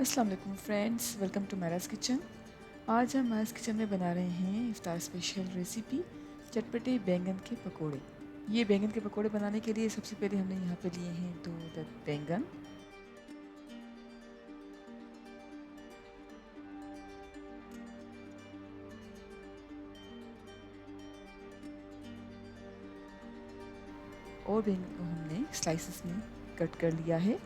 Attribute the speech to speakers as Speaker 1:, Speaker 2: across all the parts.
Speaker 1: अस्सलाम वालेकुम friends, welcome to Meraj kitchen. आज हम मैराज किचन में बना रहे हैं इफ्तार स्पेशल रेसिपी चटपटे बैंगन के पकोड़े। ये बैंगन के पकोड़े बनाने के लिए सबसे पहले हमने यहाँ पे लिए हैं 2 बैंगन। और बैंगन को हमने स्लाइसेस में कट कर लिया है।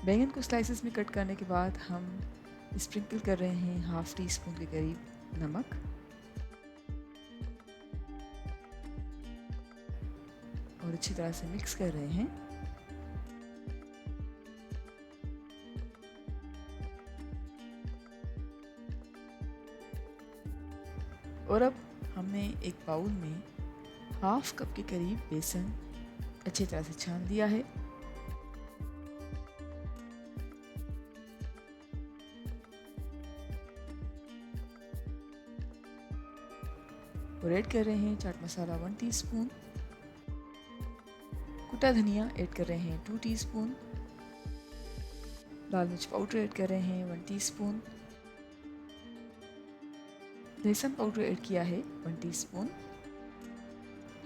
Speaker 1: बैंगन को स्लाइसेस में कट करने के बाद हम स्प्रिंकल कर रहे हैं हाफ टी स्पून के करीब नमक और अच्छी तरह से मिक्स कर रहे हैं। और अब हमने एक बाउल में हाफ कप के करीब बेसन अच्छी तरह से छान लिया है। और ऐड कर रहे हैं चाट मसाला 1 टीस्पून, कुटा धनिया ऐड कर रहे हैं 2 टीस्पून, लाल मिर्च पाउडर ऐड कर रहे हैं 1 टीस्पून, लहसुन पाउडर ऐड किया है 1 टीस्पून,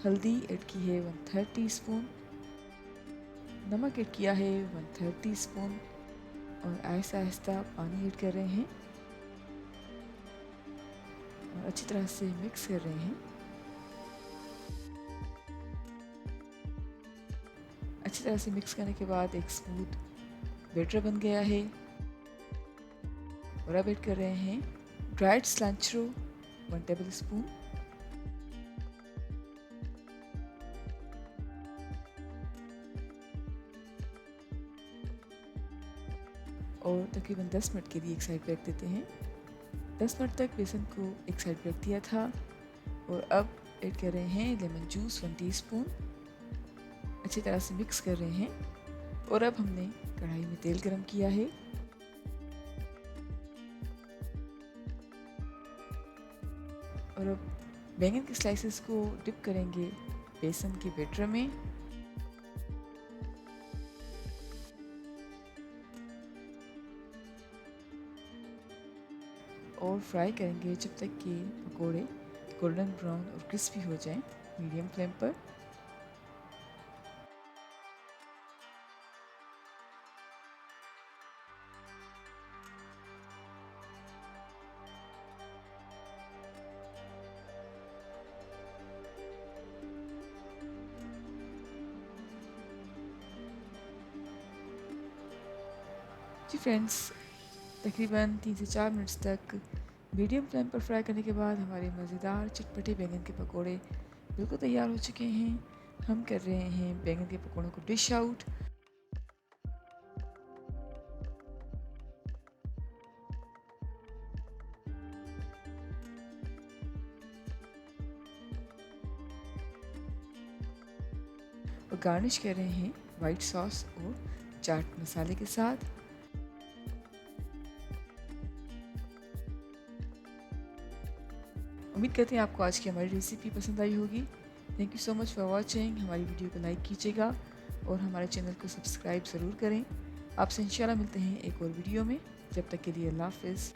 Speaker 1: हल्दी ऐड की है 1/3 टीस्पून, नमक ऐड किया है 1/3 टीस्पून और आहिस्ता आहिस्ता पानी ऐड कर रहे हैं और अच्छी तरह से मिक्स कर रहे हैं। अच्छी तरह से मिक्स करने के बाद एक स्मूथ बैटर बन गया है। और अब ऐड कर रहे हैं ड्राइड सिलांट्रो 1 टेबल स्पून, और तकरीबन 10 मिनट के लिए एक साइड पे रख देते हैं। 10 मिनट तक बेसन को एक साइड पे रख दिया था। और अब ऐड कर रहे हैं लेमन जूस 1 टीस्पून, अच्छी तरह से मिक्स कर रहे हैं। और अब हमने कढ़ाई में तेल गरम किया है और अब बैंगन के स्लाइसेस को डिप करेंगे बेसन के बैटर में। और फ्राई करेंगे जब तक कि पकोड़े गोल्डन ब्राउन और क्रिस्पी हो जाएं, मीडियम फ्लेम पर। जी फ्रेंड्स, तकरीबन 3 से 4 मिनट्स तक मीडियम फ्लेम पर फ्राई करने के बाद हमारे मज़ेदार चटपटे बैंगन के पकोड़े बिल्कुल तैयार हो चुके हैं। हम कर रहे हैं बैंगन के पकोड़ों को डिश आउट। और गार्निश कर रहे हैं वाइट सॉस और चाट मसाले के साथ। उम्मीद करते हैं आपको आज की हमारी रेसिपी पसंद आई होगी। Thank you so much for watching. हमारी वीडियो को लाइक कीजिएगा और हमारे चैनल को सब्सक्राइब ज़रूर करें। आपसे इंशाल्लाह मिलते हैं एक और वीडियो में। जब तक के लिए अल्लाह हाफ़िज़।